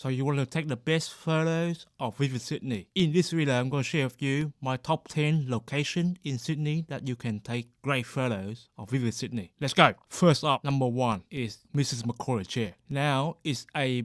So you want to take the best photos of Visit Sydney. In this video, I'm going to share with you my top 10 locations in Sydney that you can take great photos of Visit Sydney. Let's go. First up, number 1 is Mrs. Macquarie Chair. Now, it's a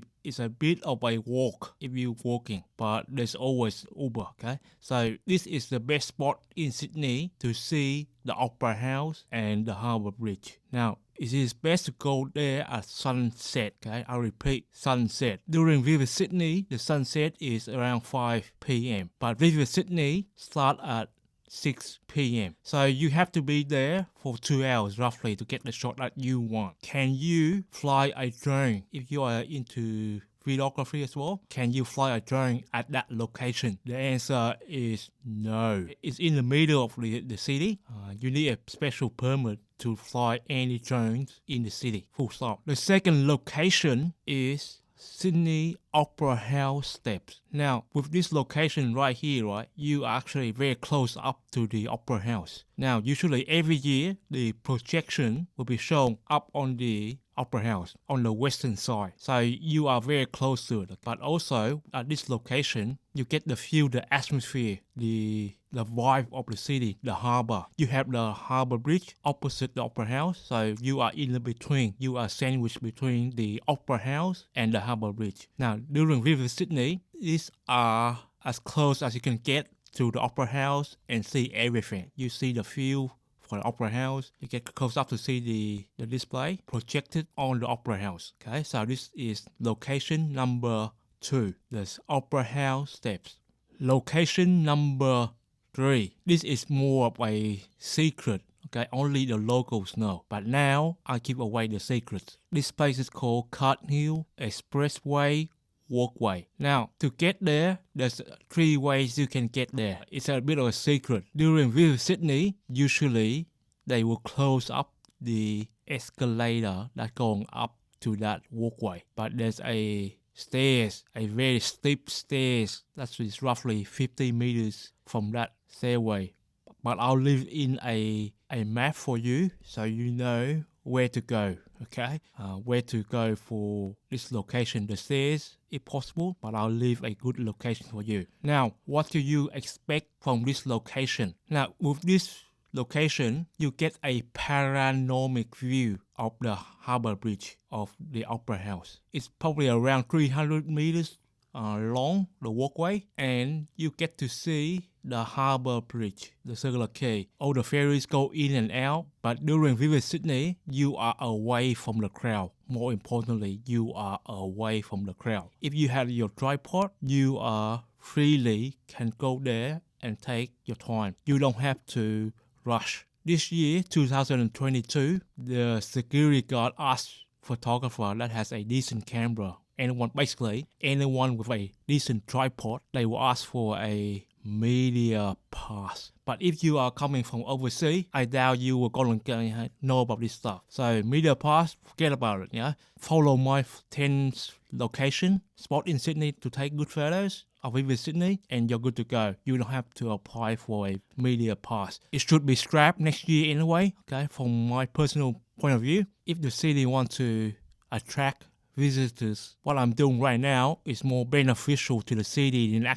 bit of a walk if you're walking, but there's always Uber, okay? So this is the best spot in Sydney to see the Opera House and the Harbour Bridge. Now, it is best to go there at sunset, okay? I repeat, sunset. During Visit Sydney, the sunset is around 5 p.m. But Visit Sydney starts at 6 p.m. So you have to be there for 2 hours roughly to get the shot that you want. Can you fly a drone if you are into videography as well? Can you fly a drone at that location? The answer is no. It's in the middle of the city. You need a special permit to fly any drones in the city. Full stop. The second location is Sydney Opera House steps. Now, with this location right here, right, you are actually very close up to the Opera House. Now, usually every year, the projection will be shown up on the Opera House on the western side. So you are very close to it. But also, at this location, you get the feel, the atmosphere, the vibe of the city, the harbor. You have the Harbour Bridge opposite the Opera House. So you are in the between. You are sandwiched between the Opera House and the Harbour Bridge. Now, during Visit Sydney, these are as close as you can get to the Opera House and see everything. You see the view for the Opera House. You get close up to see the display projected on the Opera House. Okay, so this is location number 2, the Opera House steps. Location number 3. This is more of a secret. Okay, only the locals know. But now I give away the secrets. This place is called Carthill Expressway Walkway. Now, to get there, there's 3 ways you can get there. It's a bit of a secret. During Visit Sydney, usually they will close up the escalator that's going up to that walkway. But there's a stairs, a very steep stairs that is roughly 50 meters from that stairway. But I'll leave in a map for you so you know where to go, okay? Where to go for this location, the stairs if possible, but I'll leave a good location for you. Now, what do you expect from this location? Now, with this location, you get a panoramic view of the Harbour Bridge of the Opera House. It's probably around 300 meters long, the walkway, and you get to see the Harbour Bridge, the Circular Quay. All the ferries go in and out, but during Visit Sydney, you are away from the crowd. More importantly, you are away from the crowd. If you have your tripod, you are freely can go there and take your time. You don't have to rush. This year, 2022, the security guard asked photographer that has a decent camera. Anyone with a decent tripod, they will ask for a media pass. But if you are coming from overseas, I doubt you will going to know about this stuff. So media pass, forget about it. Yeah, follow my 10 location spot in Sydney to take good photos of Visit Sydney, and you're good to go. You don't have to apply for a media pass. It should be scrapped next year anyway. Okay, from my personal point of view, if the city wants to attract visitors, what I'm doing right now is more beneficial to the city than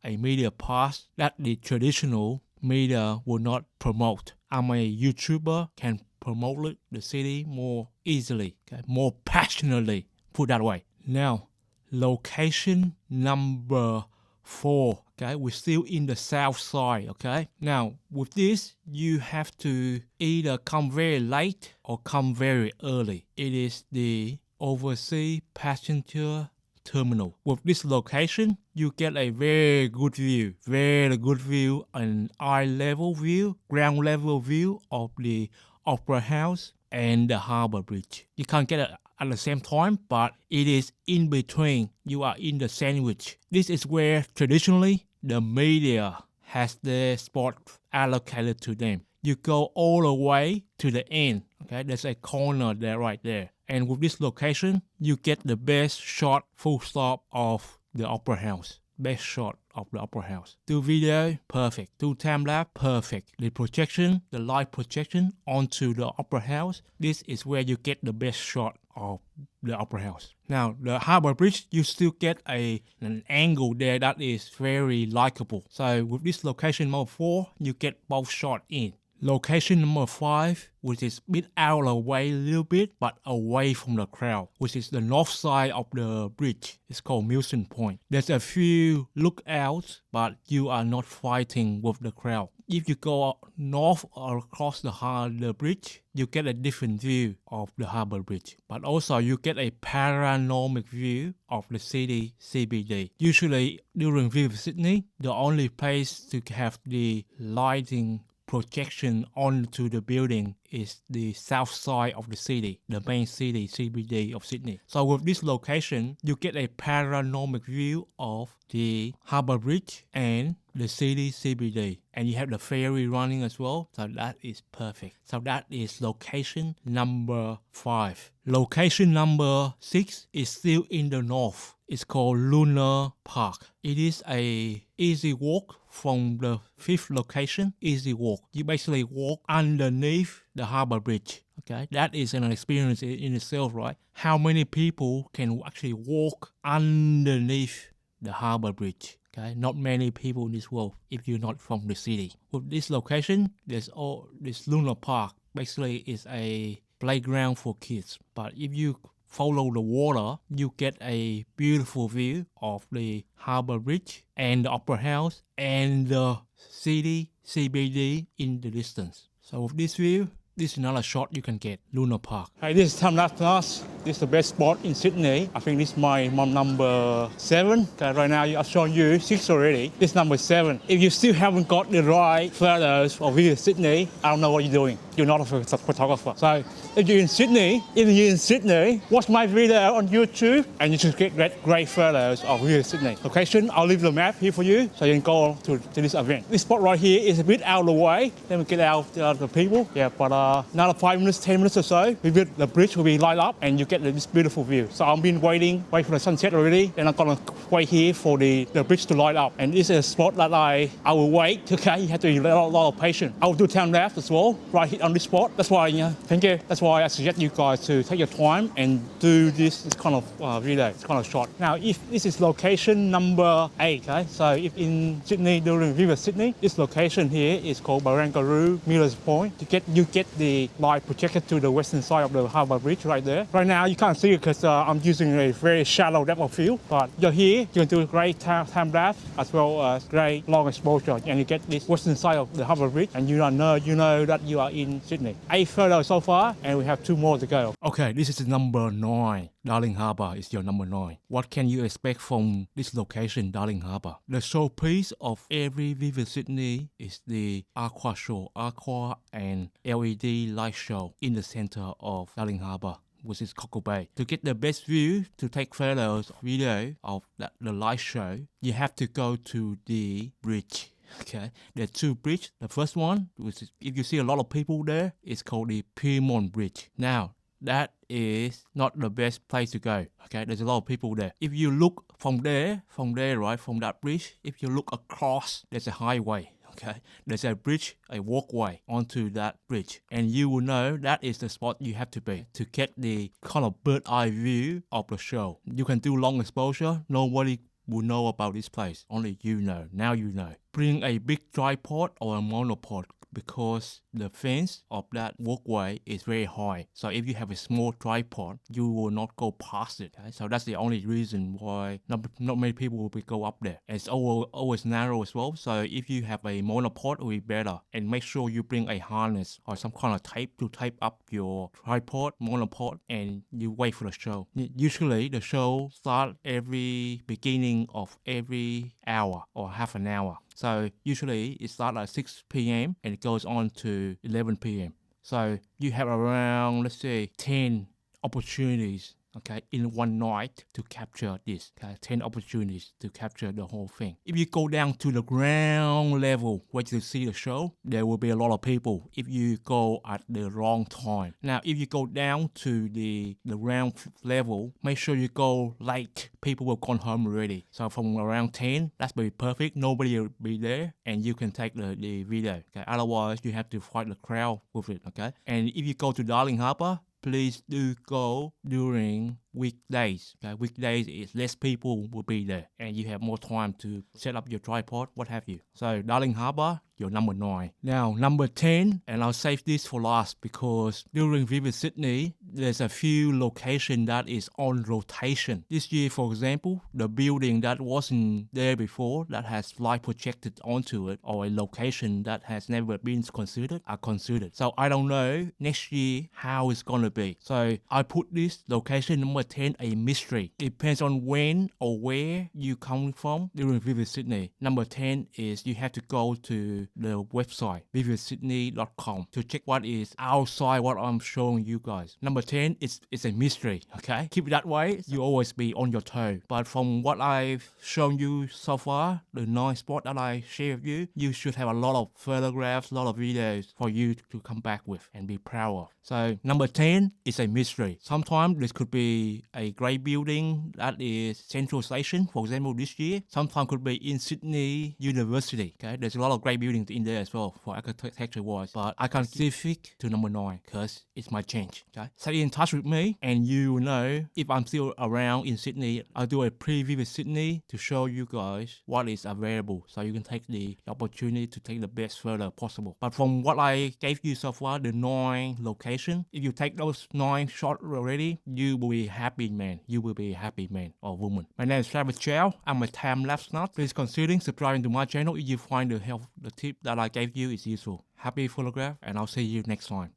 a media pass that the traditional media will not promote. I'm a YouTuber, can promote the city more easily, okay? More passionately, put that way. Now, location number 4. Okay, we're still in the south side. Okay, now with this, you have to either come very late or come very early. It is the Overseas Passenger Terminal. With this location, you get a very good view, an eye level view, ground level view of the Opera House and the Harbour Bridge. You can't get it at the same time, but it is in between. You are in the sandwich. This is where traditionally the media has their spot allocated to them. You go all the way to the end. Okay, there's a corner there right there. And with this location, you get the best shot full stop of the Opera House. best shot of the opera house. Do video, perfect. Do time lapse, perfect. The projection, the light projection onto the opera house, this is where you get the best shot of the opera house. Now, the Harbor Bridge, you still get an angle there that is very likable. So with this location number 4, you get both shots in. Location number 5, which is a bit out of the way a little bit, but away from the crowd, which is the north side of the bridge. It's called Milson Point. There's a few lookouts, but you are not fighting with the crowd. If you go north or across the bridge, you get a different view of the Harbor Bridge. But also you get a panoramic view of the city CBD. Usually during Visit Sydney, the only place to have the lighting projection onto the building is the south side of the city, the main city CBD of Sydney. So with this location, you get a panoramic view of the Harbor Bridge and the city CBD, and you have the ferry running as well, so that is perfect. So that is location number 5. Location number 6 is still in the north. It's called Luna Park. It is a easy walk from the 5th location. Easy walk. You basically walk underneath the Harbor Bridge. Okay, that is an experience in itself, right? How many people can actually walk underneath the Harbor Bridge? Okay, not many people in this world if you're not from the city. With this location, this Luna Park basically is a playground for kids. But if you follow the water, you get a beautiful view of the Harbor Bridge and the Opera House and the city CBD in the distance. So with this view, this is another shot you can get, Luna Park. Hey, this is time lapse class. This is the best spot in Sydney. I think this is my number 7. Okay, right now I've shown you 6 already. This is number 7. If you still haven't got the right photos of Visit Sydney, I don't know what you're doing. You're not a photographer. So if you're in Sydney, watch my video on YouTube and you should get great photos of Visit Sydney. Location, I'll leave the map here for you so you can go to this event. This spot right here is a bit out of the way. Let me get out the people. Yeah, but another 5 minutes, 10 minutes or so, the bridge will be light up and you get this beautiful view. So I've been waiting for the sunset already, and I'm gonna wait here for the bridge to light up. And this is a spot that I will wait. Okay, you have to be a lot of patience. I will do time lapse as well, right here on this spot. That's why, thank you. That's why I suggest you guys to take your time and do this kind of video, this kind of shot. Now, if this is location number 8, okay, so if in Sydney, during Visit Sydney, this location here is called Barangaroo Millers Point. You get the light projected to the western side of the Harbor Bridge right there. Right now you can't see it because I'm using a very shallow depth of field, but you're here, you can do a great time lapse as well as great long exposure, and you get this western side of the Harbor Bridge and you know that you are in Sydney. 8 photos so far and we have 2 more to go. Okay, this is number 9. Darling Harbour is your number 9. What can you expect from this location, Darling Harbour? The showpiece of every Visit Sydney is the Aqua show, Aqua and LED light show in the center of Darling Harbour, which is Cockle Bay. To get the best view, to take photos, video of the light show, you have to go to the bridge. Okay, there are 2 bridges. The first one, which is, if you see a lot of people there, is called the Pyrmont Bridge. Now, that is not the best place to go. Okay, there's a lot of people there. If you look from there, right, from that bridge, if you look across, there's a highway. Okay, there's a bridge, a walkway onto that bridge, and you will know that is the spot you have to be to get the kind of bird eye view of the show. You can do long exposure. Nobody will know about this place. Only you know. Now you know. Bring a big tripod or a monopod, because the fence of that walkway is very high. So if you have a small tripod, you will not go past it. Okay? So that's the only reason why not many people will go up there. And it's always narrow as well. So if you have a monopod, it will be better. And make sure you bring a harness or some kind of tape to tape up your tripod, monopod, and you wait for the show. Usually the show starts every beginning of every hour or half an hour. So usually it starts at 6 p.m. and it goes on to 11 p.m. So you have around, let's say, 10 opportunities, okay, in one night to capture this, okay, 10 opportunities to capture the whole thing. If you go down to the ground level where you see the show, there will be a lot of people if you go at the wrong time. Now, if you go down to the ground level, make sure you go late. People will come home already. So from around 10, that's be perfect. Nobody will be there and you can take the video. Okay, otherwise you have to fight the crowd with it. Okay, and if you go to Darling Harbour, please do go during weekdays. Okay, weekdays is less people will be there and you have more time to set up your tripod, what have you. So Darling Harbour, your number 9. Now number 10, and I'll save this for last because during Visit Sydney, there's a few locations that is on rotation. This year, for example, the building that wasn't there before that has light projected onto it, or a location that has never been considered, are considered. So I don't know next year how it's gonna be. So I put this location number 10 a mystery. Depends on when or where you come from during Visit Sydney. Number 10 is you have to go to the website visitsydney.com to check what is outside what I'm showing you guys. Number 10 is a mystery, okay? Keep it that way, you always be on your toe. But from what I've shown you so far, the 9 spot that I share with you, you should have a lot of photographs, a lot of videos for you to come back with and be proud of. So number 10 is a mystery. Sometimes this could be a great building that is Central Station, for example, this year. Sometimes could be in Sydney University. Okay, there's a lot of great buildings in there as well for architecture wise. But I can't specific to number 9 because it's my change. Okay, stay in touch with me and you will know if I'm still around in Sydney. I'll do a pre-visit Sydney to show you guys what is available, so you can take the opportunity to take the best photo possible. But from what I gave you so far, the 9 locations. If you take those 9 shots already, you will be happy man. You will be a happy man or woman. My name is Travis Chow. I'm a time-lapse nut. Please consider subscribing to my channel if you find the tip that I gave you is useful. Happy photograph and I'll see you next time.